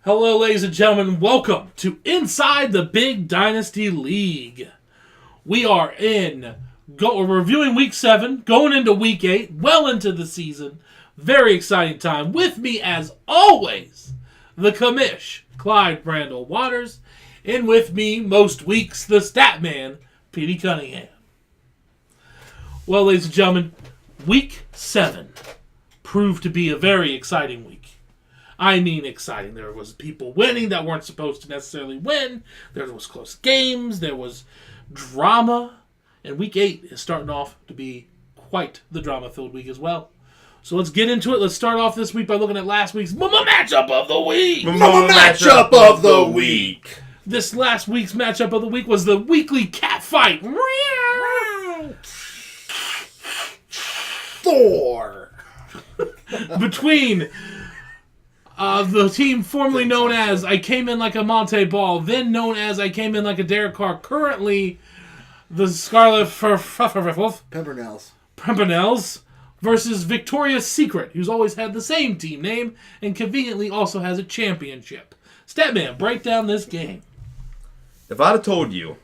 Hello, ladies and gentlemen. Welcome to Inside the Big Dynasty League. We are we're reviewing Week 7, going into Week 8, well into the season. Very exciting time. With me, as always, the commish, Clyde Brandel Waters, and with me, most weeks, the stat man, Petey Cunningham. Well, ladies and gentlemen, Week 7 proved to be a very exciting week. I mean exciting. There was people winning that weren't supposed to necessarily win. There was close games. There was drama. And Week 8 is starting off to be quite the drama-filled week as well. So let's get into it. Let's start off this week by looking at last week's matchup of the week. Matchup of the week. This last week's matchup of the week was the weekly cat fight. Thor. Between the team formerly known as I Came In Like a Monte Ball, then known as I Came In Like a Derek Carr, currently the Scarlet Pimpernels versus Victoria's Secret, who's always had the same team name and conveniently also has a championship. Statman, break down this game. If I'd have told you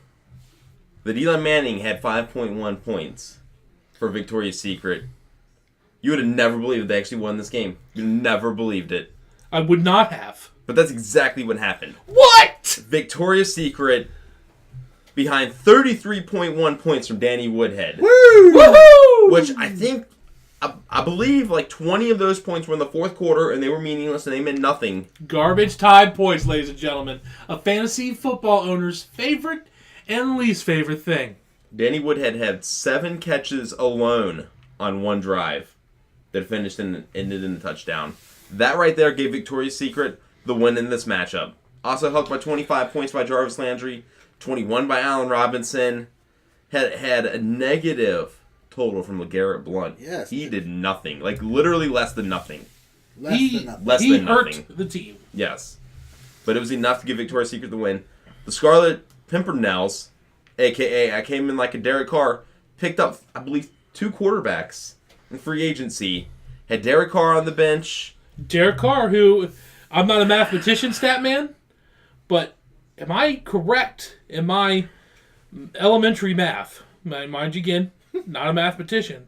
that Eli Manning had 5.1 points for Victoria's Secret, you would have never believed they actually won this game. You'd have never believed it. I would not have. But that's exactly what happened. What? Victoria's Secret behind 33.1 points from Danny Woodhead. Woo! Woohoo! Which I believe like 20 of those points were in the fourth quarter and they were meaningless and they meant nothing. Garbage time points, ladies and gentlemen. A fantasy football owner's favorite and least favorite thing. Danny Woodhead had 7 catches alone on one drive that finished and ended in a touchdown. That right there gave Victoria's Secret the win in this matchup. Also helped by 25 points by Jarvis Landry, 21 by Allen Robinson. Had a negative total from LeGarrette Blount. Yes. He did nothing. Like, literally less than nothing. He hurt the team. Yes. But it was enough to give Victoria's Secret the win. The Scarlet Pimpernels, a.k.a. I Came In Like a Derek Carr, picked up, I believe, 2 quarterbacks in free agency. Had Derek Carr on the bench. Derek Carr, who, I'm not a mathematician, Statman, but am I correct in my elementary math? Mind you again, not a mathematician.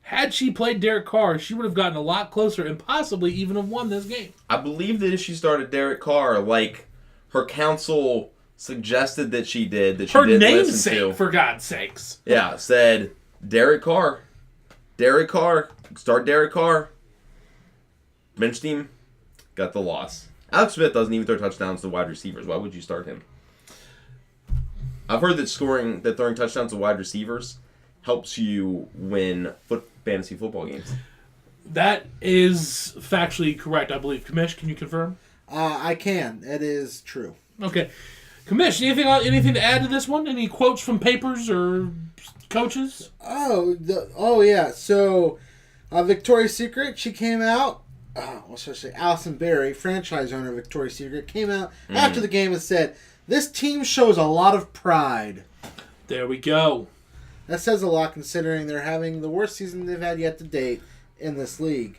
Had she played Derek Carr, she would have gotten a lot closer and possibly even have won this game. I believe that if she started Derek Carr, like her counsel suggested that she did, that she her did namesake, listen to. for God's sakes. Yeah, said Derek Carr, start Derek Carr. Bench team got the loss. Alex Smith doesn't even throw touchdowns to wide receivers. Why would you start him? I've heard that throwing touchdowns to wide receivers helps you win fantasy football games. That is factually correct, I believe. Kamish, can you confirm? I can. It is true. Okay. Kamish, anything to add to this one? Any quotes from papers or coaches? Oh yeah. So, Victoria's Secret, she came out. What should I say? Allison Berry, franchise owner of Victoria's Secret, came out after the game and said, "This team shows a lot of pride." There we go. That says a lot considering they're having the worst season they've had yet to date in this league.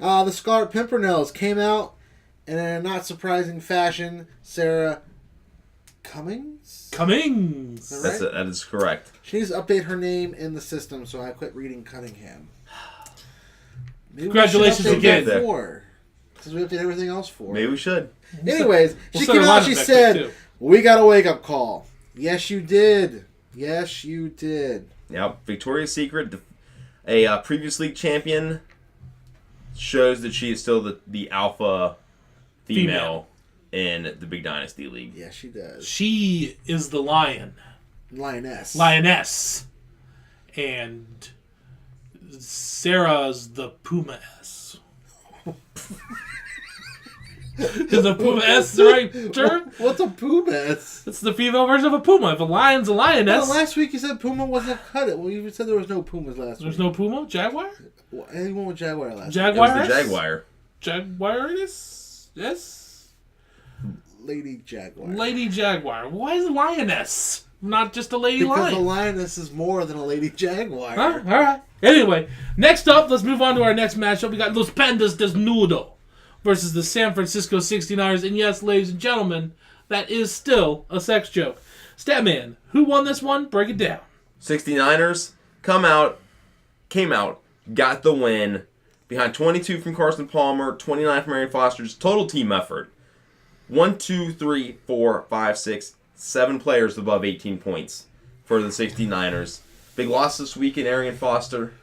The Scarlet Pimpernels came out, and in a not surprising fashion, Sarah Cummings? Cummings. Is that right? That is correct. She needs to update her name in the system, so I quit reading Cunningham. Maybe Congratulations again. Since we update everything else for her. Maybe we should. Anyways, We'll she send came her out, lineup she next said, week, too. we got a wake-up call. Yes, you did. Yes, you did. Yep. Victoria's Secret, a previous league champion, shows that she is still the alpha female in the Big Dynasty League. Yes, she does. She is the lion. Lioness. And Sarah's the puma S. Is a puma S the right term? What's a Pumas? It's the female version of a puma. If a lion's a lioness. Well, last week you said Puma wasn't cut it. Well, you said there was no Pumas last week. There's no puma? Jaguar? Well, anyone with Jaguar last It Jaguar? was the Jaguar. Jaguaris? Yes? week. Lady Jaguar. Lady Jaguar. Why is lioness? Not just a lady Because lion. the lioness is more than a Lady Jaguar. Huh? All right. Anyway, next up, let's move on to our next matchup. We got Los Pandas Desnudo versus the San Francisco 69ers. And yes, ladies and gentlemen, that is still a sex joke. Statman, who won this one? Break it down. 69ers came out, got the win. Behind 22 from Carson Palmer, 29 from Arian Foster. Just total team effort. 1, 2, 3, 4, 5, 6, 7 players above 18 points for the 69ers. Big loss this week in Arian Foster.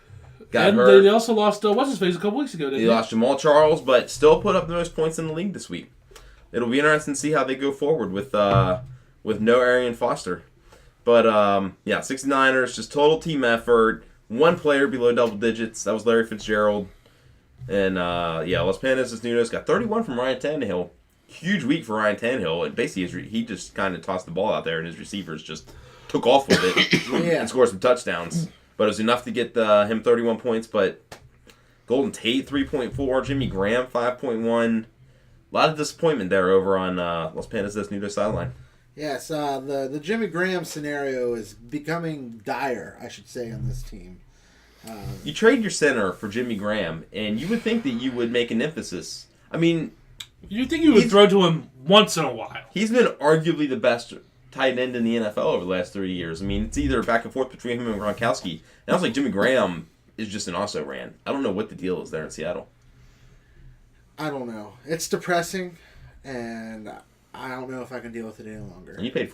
Got And hurt. they also lost, what's-his-face, a couple weeks ago, didn't He they? lost Jamal Charles, but still put up the most points in the league this week. It'll be interesting to see how they go forward with no Arian Foster. But, 69ers, just total team effort. One player below double digits. That was Larry Fitzgerald. And, Los Pandas Desnudos got 31 from Ryan Tannehill. Huge week for Ryan Tannehill. And basically, he just kind of tossed the ball out there, and his receivers just took off with it Yeah. and scored some touchdowns. But it was enough to get him 31 points. But Golden Tate, 3.4. Jimmy Graham, 5.1. A lot of disappointment there over on Los Pandas Desnudos sideline. Yes, the Jimmy Graham scenario is becoming dire, I should say, on this team. You trade your center for Jimmy Graham, and you would think that you would make an emphasis. I mean, You think you would throw to him once in a while? he's been arguably the best tight end in the NFL over the last 3 years. I mean, it's either back and forth between him and Gronkowski. And I was like, Jimmy Graham is just an also-ran. I don't know what the deal is there in Seattle. I don't know. It's depressing, and I don't know if I can deal with it any longer. And you paid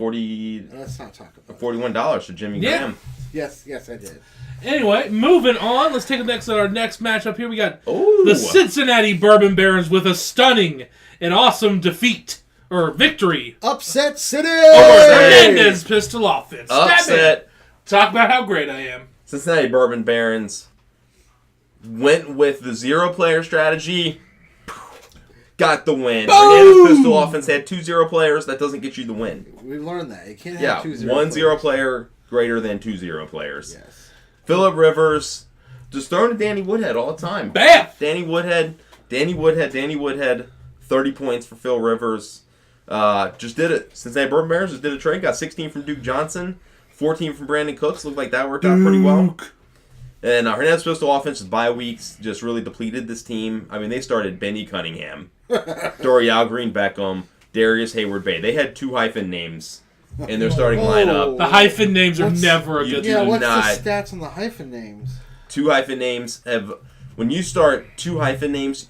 Let's not talk about it. $41 for Jimmy Yeah. Graham. Yes, I did. Anyway, moving on. Let's take a next at our next matchup here. We got Ooh. the Cincinnati Bourbon Barons with a stunning and awesome victory Upset City! over Hernandez Pistol Offense. Upset. Talk about how great I am. Cincinnati Bourbon Barons went with the zero-player strategy. Got the win. Hernandez Pistol Offense had 2 0 players. That doesn't get you the win. We've learned that. You can't Yeah, have 2-0 1 0 players. player greater than 2 0 players. Yes. Phillip Rivers just throwing to Danny Woodhead all the time. Bam! Danny Woodhead. 30 points for Phil Rivers. Just did it. Cincinnati Bourbon Barons just did a trade. Got 16 from Duke Johnson, 14 from Brandon Cooks. Looked like that worked out pretty well. And Hernandez Pistol Offense, bye weeks, just really depleted this team. I mean, they started Benny Cunningham, Dorial Green Beckham, Darius Hayward Bay. They had 2 hyphen names in their starting lineup. The hyphen names are What's- never a you- good Yeah, thing. what's not- the stats on the hyphen names? 2 hyphen names have. When you start 2 hyphen names,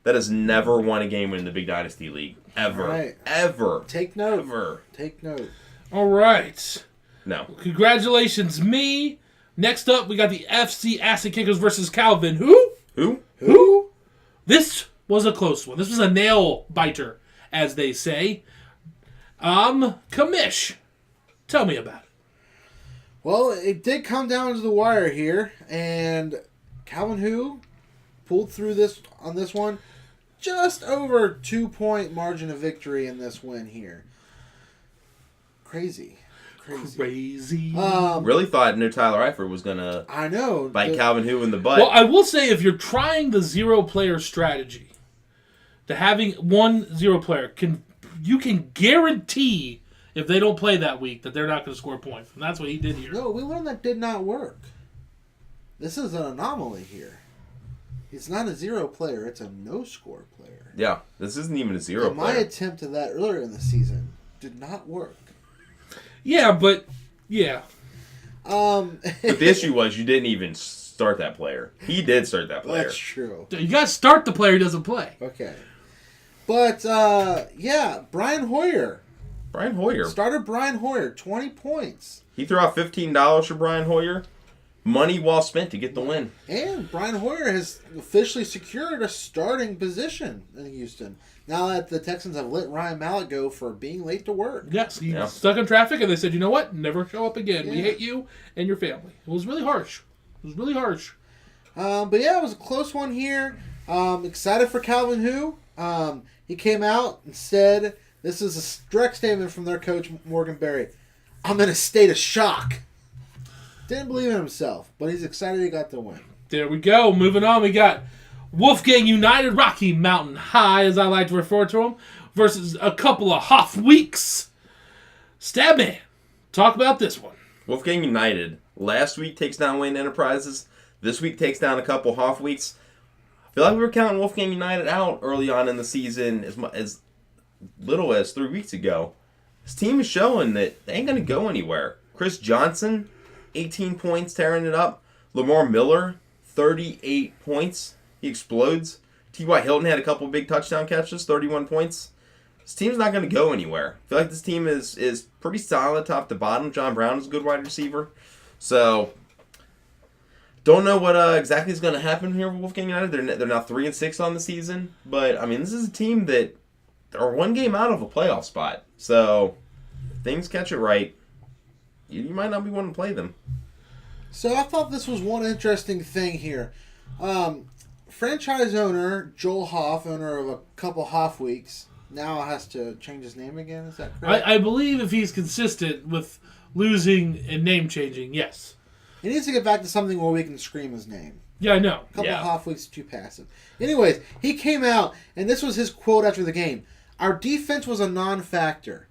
that has never won a game in the Big Dynasty League. Ever. Right. Ever. Take note. Ever. Take note. All right. No. Congratulations, me. Next up, we got the FC Acid Kickers versus Calvin. Who? Who? This was a close one. This was a nail biter, as they say. Kamish, tell me about it. Well, it did come down to the wire here, and Calvin Who pulled through this on this one. Just over 2-point margin of victory in this win here. Crazy. Really thought No Tyler Eifert was going to I know. bite Calvin Who in the butt. Well, I will say, if you're trying the zero-player strategy, to having 1 0 player, you can guarantee if they don't play that week that they're not going to score points. And that's what he did here. No, we learned that did not work. This is an anomaly here. It's not a zero player. It's a no-score player. Yeah, this isn't even a zero And my player. attempt at that earlier in the season did not work. Yeah, but yeah. But the issue was you didn't even start that player. He did start that player. That's true. You got to start the player who doesn't play. Okay. But, Brian Hoyer. Brian Hoyer. Starter Brian Hoyer, 20 points. He threw out $15 for Brian Hoyer. Money well spent to get the win. And Brian Hoyer has officially secured a starting position in Houston. Now that the Texans have let Ryan Mallett go for being late to work. Yes, he stuck in traffic, and they said, you know what? Never show up again. We hate you and your family. It was really harsh. But yeah, it was a close one here. Excited for Calvin Hu. He came out and said, this is a direct statement from their coach, Morgan Berry. I'm in a state of shock. Didn't believe in himself, but he's excited he got the win. There we go. Moving on, we got Wolfgang United, Rocky Mountain High, as I like to refer to them, versus a couple of Hoff weeks. Stabman, talk about this one. Wolfgang United last week takes down Wayne Enterprises. This week takes down a couple Hoff weeks. I feel like we were counting Wolfgang United out early on in the season as little as 3 weeks ago. This team is showing that they ain't going to go anywhere. Chris Johnson, 18 points, tearing it up. Lamar Miller, 38 points. He explodes. T.Y. Hilton had a couple big touchdown catches, 31 points. This team's not going to go anywhere. I feel like this team is pretty solid top to bottom. John Brown is a good wide receiver. So, don't know what exactly is going to happen here with Wolfgang United. They're now 3-6 on the season. But, I mean, this is a team that are one game out of a playoff spot. So, if things catch it right, you might not be wanting to play them. So I thought this was one interesting thing here. Franchise owner Joel Hoff, owner of a couple Hoff weeks, now has to change his name again. Is that correct? I believe if he's consistent with losing and name changing, yes. He needs to get back to something where we can scream his name. Yeah, I know. A couple Hoff weeks too passive. Anyways, he came out, and this was his quote after the game. Our defense was a non-factor.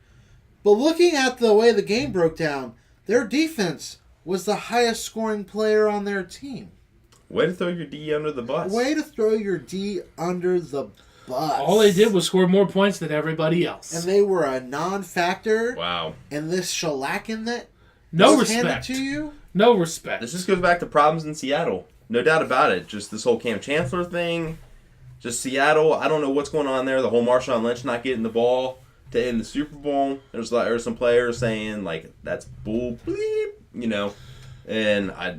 But looking at the way the game broke down, their defense was the highest scoring player on their team. Way to throw your D under the bus. Way to throw your D under the bus. All they did was score more points than everybody else. And they were a non-factor. Wow. And this shellacking that no was handed respect to you. No respect. This just goes back to problems in Seattle. No doubt about it. Just this whole Cam Chancellor thing. Just Seattle. I don't know what's going on there. The whole Marshawn Lynch not getting the ball to end the Super Bowl. There's some players saying, like, that's bull bleep, you know. And I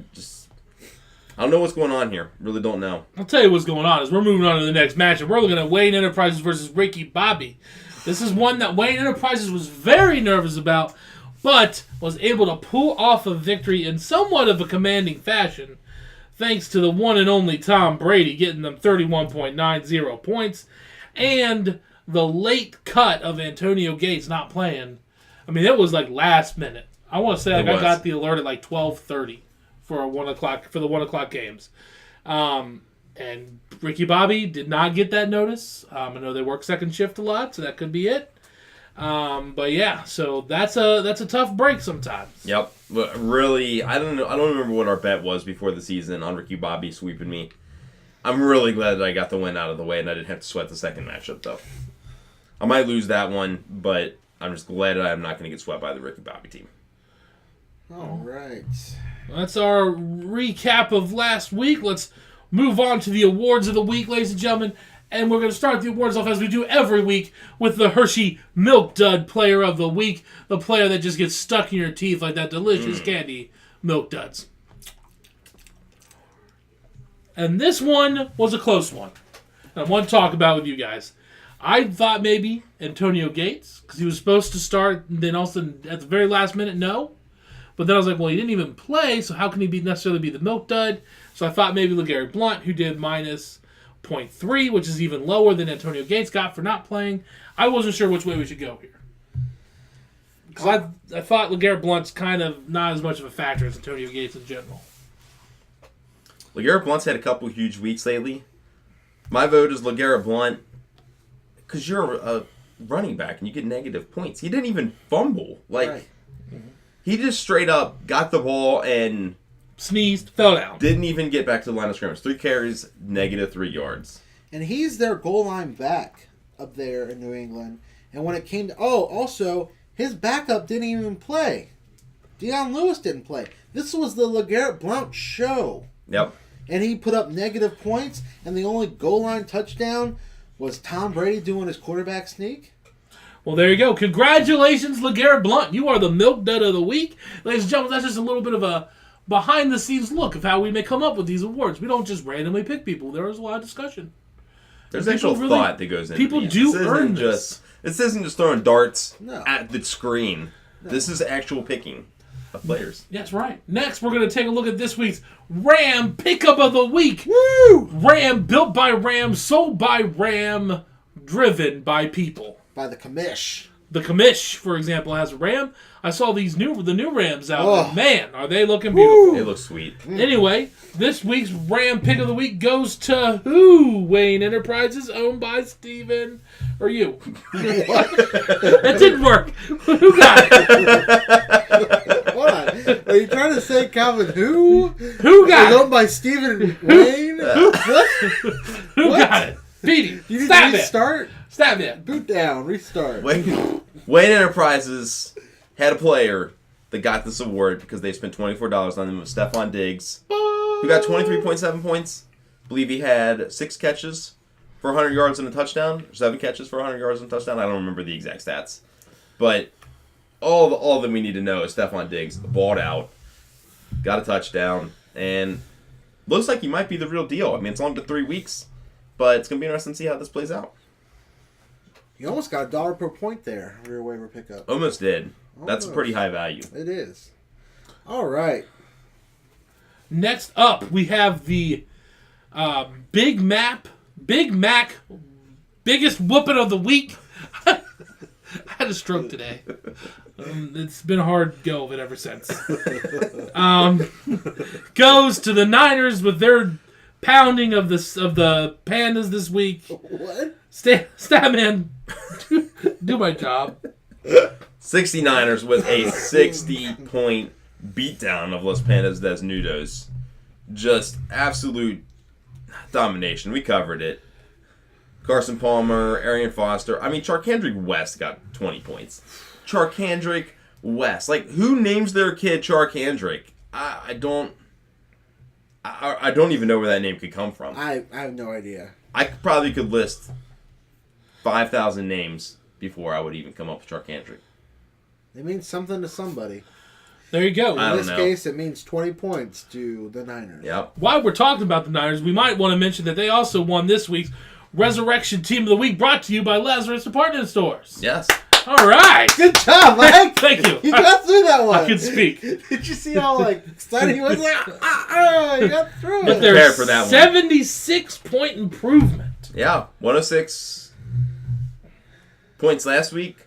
don't know what's going on here. Really don't know. I'll tell you what's going on is we're moving on to the next matchup. We're looking at Wayne Enterprises versus Ricky Bobby. This is one that Wayne Enterprises was very nervous about, but was able to pull off a victory in somewhat of a commanding fashion, thanks to the one and only Tom Brady getting them 31.90 points, and the late cut of Antonio Gates not playing. I mean, it was like last minute. I want to say I got the alert at like 12:30 for the 1 o'clock games. And Ricky Bobby did not get that notice. I know they work second shift a lot, so that could be it. But yeah, so that's a tough break sometimes. Yep. But really, I don't remember what our bet was before the season on Ricky Bobby sweeping me. I'm really glad that I got the win out of the way and I didn't have to sweat the second matchup, though. I might lose that one, but I'm just glad that I'm not going to get swept by the Ricky Bobby team. All right. That's our recap of last week. Let's move on to the awards of the week, ladies and gentlemen. And we're going to start the awards off as we do every week with the Hershey Milk Dud Player of the Week. The player that just gets stuck in your teeth like that delicious candy, Milk Duds. And this one was a close one. And I want to talk about with you guys. I thought maybe Antonio Gates, because he was supposed to start, and then also at the very last minute, no. But then I was like, well, he didn't even play, so how can he necessarily be the Milk Dud? So I thought maybe LeGarrette Blount, who did minus 0.3, which is even lower than Antonio Gates got for not playing. I wasn't sure which way we should go here. Because I thought LeGarrette Blount's kind of not as much of a factor as Antonio Gates in general. LeGarrette Blount's had a couple huge weeks lately. My vote is LeGarrette Blount because you're a running back and you get negative points. He didn't even fumble. Like, Right. He just straight up got the ball and sneezed, fell down. Didn't even get back to the line of scrimmage. 3 carries, -3 yards. And he's their goal line back up there in New England. And when it came to... Oh, also, his backup didn't even play. Deion Lewis didn't play. This was the LeGarrette Blount show. Yep. And he put up negative points, and the only goal line touchdown was Tom Brady doing his quarterback sneak. Well, there you go. Congratulations, LeGarrette Blount. You are the milk dud of the week. Ladies and gentlemen, that's just a little bit of a behind-the-scenes look of how we may come up with these awards. We don't just randomly pick people. There is a lot of discussion. There's actual thought that goes into people these. do earn this. This isn't just throwing darts No. at the screen. No. This is actual picking of players. That's right. Next, we're going to take a look at this week's Ram Pickup of the Week. Woo! Ram, built by Ram, sold by Ram, driven by people. By the commish. The commish, for example, has a Ram. I saw the new Rams out. Oh. And man, are they looking beautiful. They look sweet. Anyway, this week's Ram Pick of the Week goes to who? Wayne Enterprises, owned by Steven. Or you. That didn't work. Who got it? Hold on. Are you trying to say Calvin who? Who got owned by Stephen Wayne? What? Who What? got it? Petey, You need stab to it. restart? Stab it. Boot down. Restart. Wayne Enterprises had a player that got this award because they spent $24 on him with Stephon Diggs, who got 23.7 points. I believe he had 6 catches for 100 yards and a touchdown, or 7 catches for 100 yards and a touchdown. I don't remember the exact stats. But all that we need to know is Stephon Diggs balled out, got a touchdown, and looks like he might be the real deal. I mean, it's only been 3 weeks, but it's going to be interesting to see how this plays out. You almost got $1 per point there on your waiver pickup. Almost did. That's Almost. pretty high value. It is. All right. Next up, we have the Big Mac, biggest whooping of the week. I had a stroke today. It's been a hard go of it ever since. Goes to the Niners with their pounding of the Pandas this week. What? Statman, do my job. 69ers with a 60-point beatdown of Los Pandas Desnudos. Just absolute domination. We covered it. Carson Palmer, Arian Foster. I mean, Charkandrick West got 20 points. Charkandrick West. Like, who names their kid Charkandrick? I don't even know where that name could come from. I have no idea. I probably could list 5,000 names before I would even come up with Charkandrick. It means something to somebody. There you go. I In don't this know. case, it means 20 points to the Niners. Yep. While we're talking about the Niners, we might want to mention that they also won this week's Resurrection Team of the Week, brought to you by Lazarus Department Stores. Yes. All right. Good job, Mike. Thank you. You got through that one. I can speak. Did you see how excited he was? Like, you got through But it. there's Prepare for that one. 76-point improvement. Yeah. 106 points last week.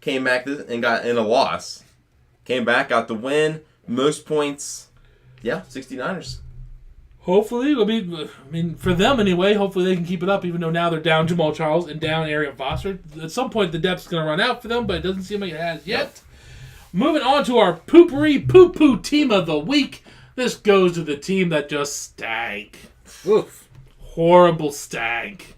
Came back and got in a loss. Came back, got the win. Most points. Yeah, 69ers. Hopefully, I mean, for them anyway, hopefully they can keep it up, even though now they're down Jamal Charles and down Arian Foster. At some point, the depth's going to run out for them, but it doesn't seem like it has yet. Yep. Moving on to our poopery poo-poo team of the week. This goes to the team that just stank. Oof. Horrible stank.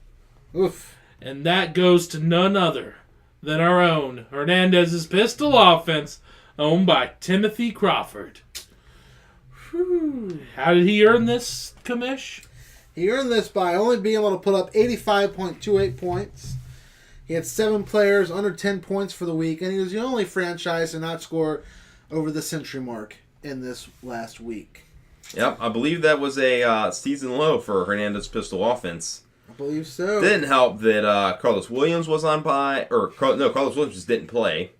Oof. And that goes to none other than our own Hernandez's Pistol Offense, owned by Timothy Crawford. Whew. How did he earn this, Commish? He earned this by only being able to put up 85.28 points. He had 7 players under 10 points for the week, and he was the only franchise to not score over the century mark in this last week. Yep, I believe that was a season low for Hernandez Pistol Offense. I believe so. Didn't help that Carlos Williams was on bye, Carlos Williams just didn't play.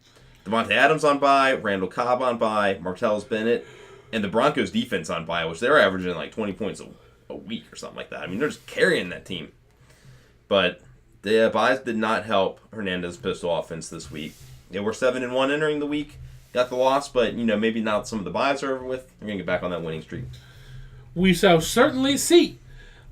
Devontae Adams on bye, Randall Cobb on bye, Martellus Bennett, and the Broncos defense on bye, which they're averaging like 20 points a week or something like that. I mean, they're just carrying that team. But the byes did not help Hernandez Pistol Offense this week. They were 7-1 entering the week, got the loss, but maybe now some of the byes are over with. They're gonna get back on that winning streak. We shall certainly see.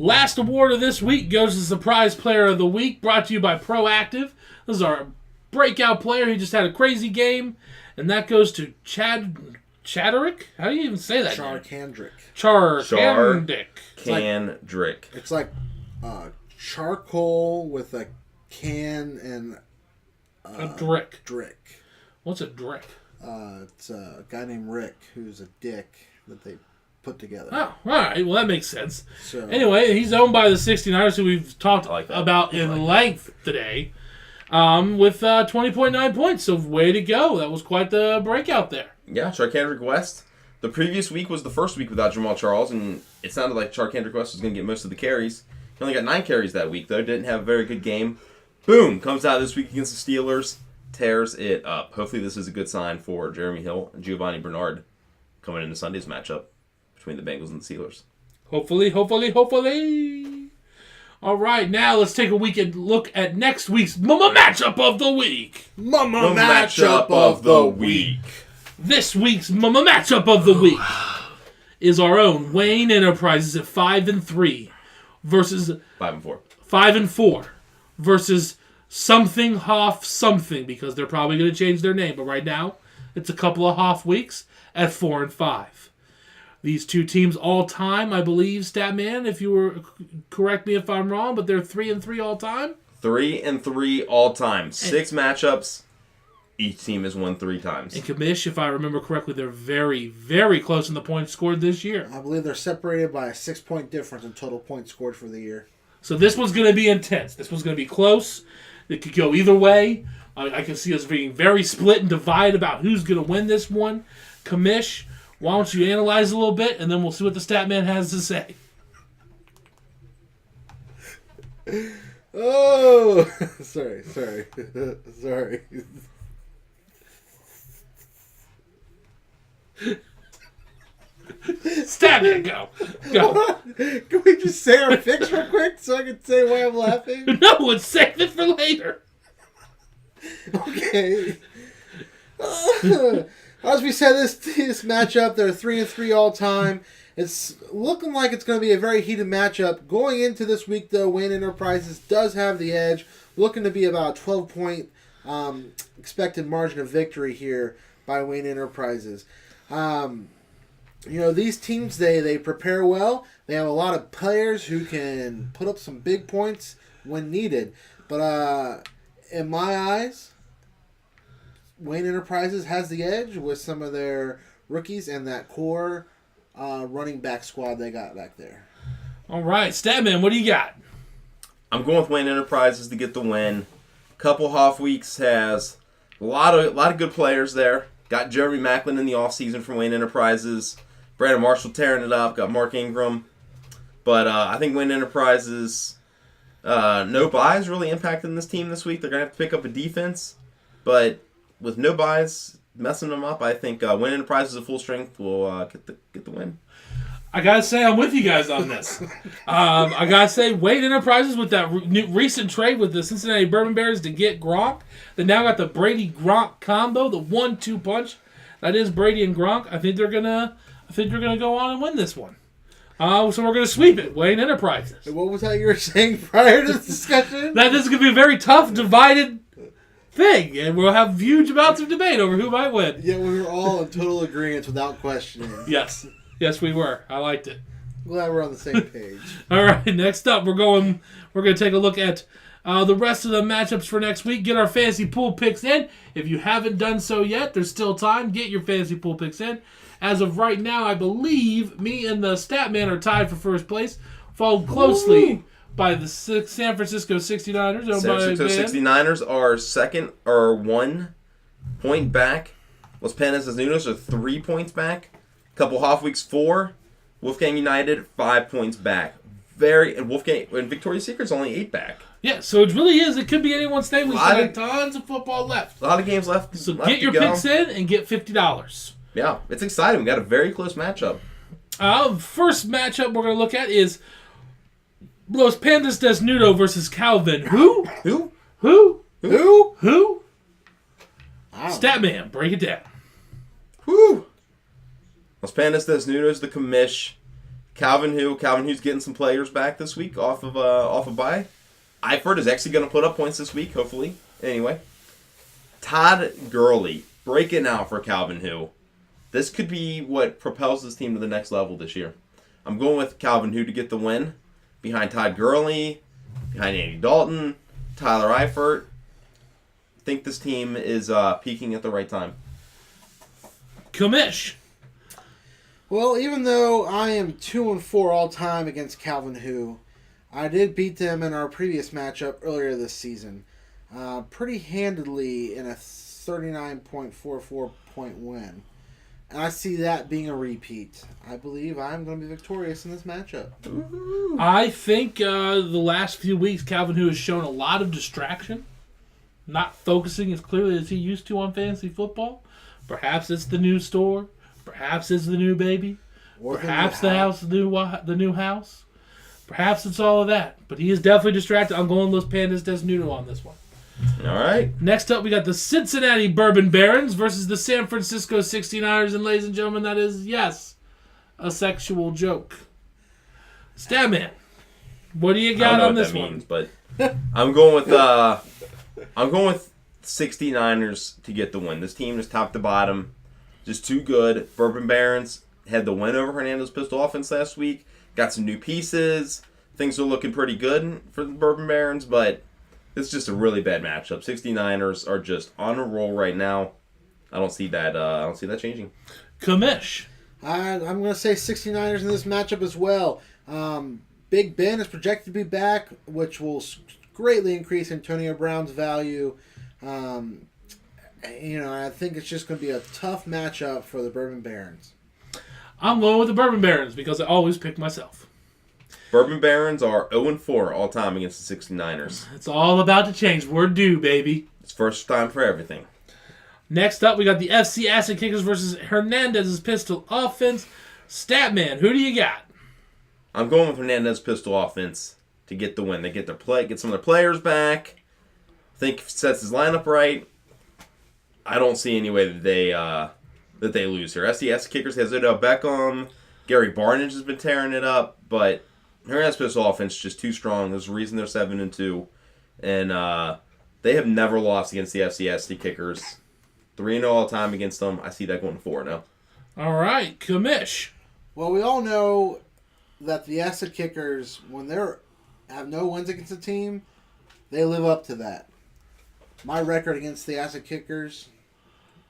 Last award of this week goes to Surprise Player of the Week, brought to you by Proactive. This is our breakout player. He just had a crazy game, and that goes to Chad Chaderick? How do you even say that? Charkandrick. Charkandrick. Candrick. It's like charcoal with a can and a drick. Drick. What's a drick? It's a guy named Rick who's a dick that they put together. Oh, all right. Well, that makes sense. So, anyway, he's owned by the 69ers, who we've talked about in length today, with 20.9 points. So, way to go. That was quite the breakout there. Yeah, Charkandrick West. The previous week was the first week without Jamal Charles, and it sounded like Charkandrick West was going to get most of the carries. He only got 9 carries that week, though. Didn't have a very good game. Boom! Comes out this week against the Steelers. Tears it up. Hopefully this is a good sign for Jeremy Hill and Giovanni Bernard coming into Sunday's matchup between the Bengals and the Steelers. Hopefully. All right, now let's take a weekend look at next week's matchup of the week. Matchup of the week. This week's matchup of the week is our own Wayne Enterprises at 5-3 versus 5-4. 5-4 versus something Hoff something, because they're probably going to change their name. But right now, it's a couple of Hoff weeks at 4-5. These two teams all time, I believe, Statman, if you were correct me if I'm wrong, but they're 3-3 all time. 3-3 all time. 6 matchups. Each team has won 3 times. And Kamish, if I remember correctly, they're very, very close in the points scored this year. I believe they're separated by a 6-point difference in total points scored for the year. So this one's going to be intense. This one's going to be close. It could go either way. I can see us being very split and divided about who's going to win this one. Kamish, why don't you analyze a little bit, and then we'll see what the Statman has to say. Oh! sorry. Statman, go. Can we just say our picks real quick so I can say why I'm laughing? No, let's save it for later. Okay. As we said, this matchup, they're 3-3 all time. It's looking like it's going to be a very heated matchup. Going into this week, though, Wayne Enterprises does have the edge, looking to be about a 12-point expected margin of victory here by Wayne Enterprises. These teams, they prepare well. They have a lot of players who can put up some big points when needed. But in my eyes, Wayne Enterprises has the edge with some of their rookies and that core running back squad they got back there. All right, Statman, what do you got? I'm going with Wayne Enterprises to get the win. Couple Hoff weeks has a lot of good players there. Got Jeremy Macklin in the offseason from Wayne Enterprises. Brandon Marshall tearing it up. Got Mark Ingram. But I think Wayne Enterprises, no buys really impacting this team this week. They're going to have to pick up a defense. But with no buys messing them up, I think Wayne Enterprises at full strength will get the win. I gotta say, I'm with you guys on this. I gotta say, Wayne Enterprises with that recent trade with the Cincinnati Bourbon Bears to get Gronk, they now got the Brady Gronk combo, the 1-2 punch. That is Brady and Gronk. I think they're gonna go on and win this one. So we're gonna sweep it, Wayne Enterprises. And what was that you were saying prior to this discussion? That this is gonna be a very tough, divided thing, and we'll have huge amounts of debate over who might win. Yeah, we were all in total agreement without questioning. Yes, we were. I liked it. Glad we're on the same page. All right, next up, we're going to take a look at the rest of the matchups for next week. Get our fantasy pool picks in. If you haven't done so yet, there's still time. Get your fantasy pool picks in. As of right now, I believe me and the Statman are tied for first place, followed closely by the San Francisco 69ers. San Francisco 69ers are second, or 1 point back. Los Panes Azunos are 3 points back. Couple Hoff weeks 4. Wolfgang United 5 points back. And Victoria's Secret's only 8 back. Yeah, so it really is. It could be anyone's thing. We still have tons of football left. A lot of games left. So get your picks in and get $50. Yeah, it's exciting. We got a very close matchup. First matchup we're going to look at is Los Pandas Desnudo versus Calvin. Who? Statman, break it down. Who? Los Pandas Desnudos, the commish. Calvin who's getting some players back this week off of bye. Eifert is actually going to put up points this week, hopefully. Anyway. Todd Gurley breaking out for Calvin Who. this could be what propels this team to the next level this year. I'm going with Calvin Hu to get the win, behind Todd Gurley, behind Andy Dalton, Tyler Eifert. I think this team is peaking at the right time. Commish. Well, even though I am 2-4 all time against Calvin Hu, I did beat them in our previous matchup earlier this season, pretty handedly in a 39.44 point win. And I see that being a repeat. I believe I'm going to be victorious in this matchup. I think the last few weeks, Calvin Hu has shown a lot of distraction, not focusing as clearly as he used to on fantasy football. Perhaps it's the new store. Perhaps it's the new baby. Or Perhaps the new house. Perhaps it's all of that. But he is definitely distracted. I'm going Los Pandas Desnudo on this one. All right. Next up, we got the Cincinnati Bourbon Barons versus the San Francisco 69ers. And ladies and gentlemen, that is, yes, a sexual joke. Statman, what do you got on this one? But I'm going with 69ers to get the win. This team is top to bottom, just too good. Bourbon Barons had the win over Hernandez Pistol Offense last week. Got some new pieces. Things are looking pretty good for the Bourbon Barons, but it's just a really bad matchup. 69ers are just on a roll right now. I don't see that. I don't see that changing. Commish. I'm going to say 69ers in this matchup as well. Big Ben is projected to be back, which will greatly increase Antonio Brown's value. I think it's just going to be a tough matchup for the Bourbon Barons. I'm going with the Bourbon Barons because I always pick myself. Bourbon Barons are 0-4 all time against the 69ers. It's all about to change. We're due, baby. It's first time for everything. Next up, we got the FC Acid Kickers versus Hernandez's Pistol Offense. Statman, who do you got? I'm going with Hernandez Pistol Offense to get the win. They get some of their players back. I think if it sets his lineup right, I don't see any way that they lose here. FC Acid Kickers has Odell Beckham. Gary Barnage has been tearing it up, but Hernandez Pistol Offense is just too strong. There's a reason they're 7-2, and they have never lost against the FCSD Kickers. 3-0 all time against them. I see that going 4-0. All right, Commish. Well, we all know that the Acid Kickers, when they have no wins against a team, they live up to that. My record against the Acid Kickers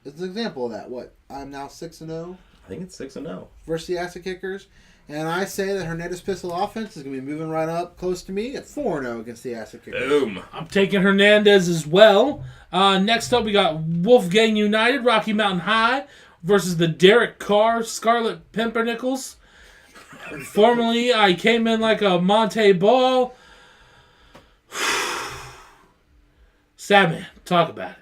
is an example of that. I'm now 6-0. I think it's 6-0 versus the Acid Kickers. And I say that Hernandez Pistol Offense is going to be moving right up close to me at 4-0 against the Acid Kickers. Boom. I'm taking Hernandez as well. Next up, we got Wolfgang United, Rocky Mountain High, versus the Derek Carr, Scarlet Pumpernickels. Formerly, I came in like a Monte Ball. Statman, talk about it.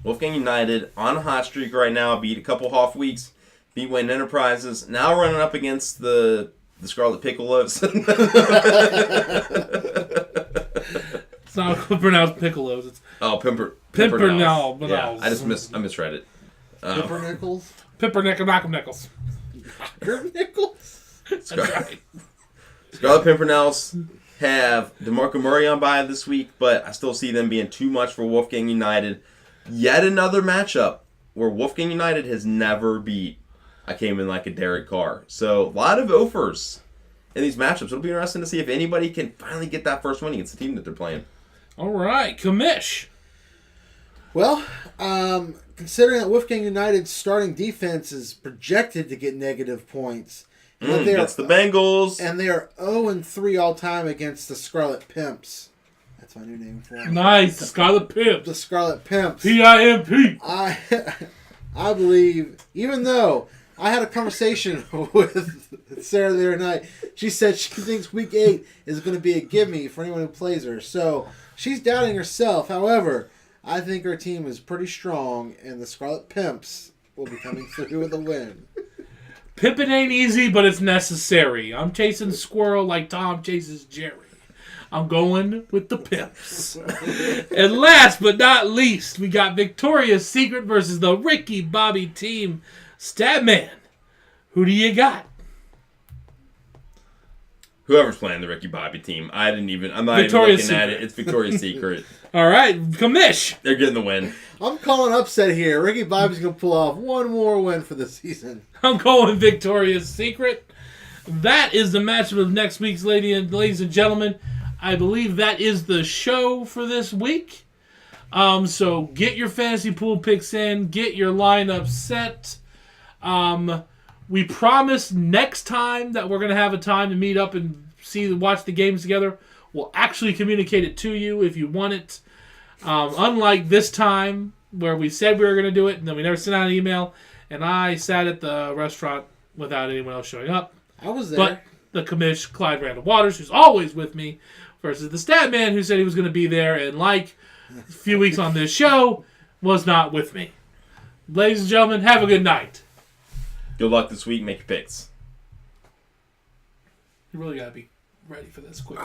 Wolfgang United on a hot streak right now. Beat a couple off weeks. Beat Wayne Enterprises. Now running up against the Scarlet Piccolos. It's not pronounced Piccolos. It's Pimpernel. Yeah, I misread it. Pumpernickels? Pippernickles. Pumpernickels? That's right. Scarlet Pimpernels have DeMarco Murray on bye this week, but I still see them being too much for Wolfgang United. Yet another matchup where Wolfgang United has never beat I came in like a Derek Carr. So a lot of offers in these matchups. It'll be interesting to see if anybody can finally get that first win against the team that they're playing. All right, Commish. Well, considering that Wolfgang United's starting defense is projected to get negative points, Against the Bengals. and they are 0-3 all time against the Scarlet Pimps. That's my new name for them. Nice, Scarlet Pimps. The Scarlet Pimps. P-I-M-P. I believe, even though I had a conversation with Sarah the other night, she said she thinks Week 8 is going to be a gimme for anyone who plays her. So she's doubting herself. However, I think her team is pretty strong, and the Scarlet Pimps will be coming through with a win. Pimping ain't easy, but it's necessary. I'm chasing squirrel like Tom chases Jerry. I'm going with the Pimps. And last but not least, we got Victoria's Secret versus the Ricky Bobby team. Statman, who do you got? Whoever's playing the Ricky Bobby team. I'm not Victoria's even looking at it. It's Victoria's Secret. All right, Commish. They're getting the win. I'm calling upset here. Ricky Bobby's going to pull off one more win for the season. I'm going Victoria's Secret. That is the matchup of next week's ladies and gentlemen. I believe that is the show for this week. So get your fantasy pool picks in. Get your lineup set. We promise next time that we're going to have a time to meet up and watch the games together. We'll actually communicate it to you if you want it. Unlike this time where we said we were going to do it and then we never sent out an email and I sat at the restaurant without anyone else showing up. I was there. But the commish, Clyde Randall Waters, who's always with me, versus the stat man who said he was going to be there and like a few weeks on this show was not with me. Ladies and gentlemen, have a good night. Good luck this week. Make your picks. You really got to be ready for this quick.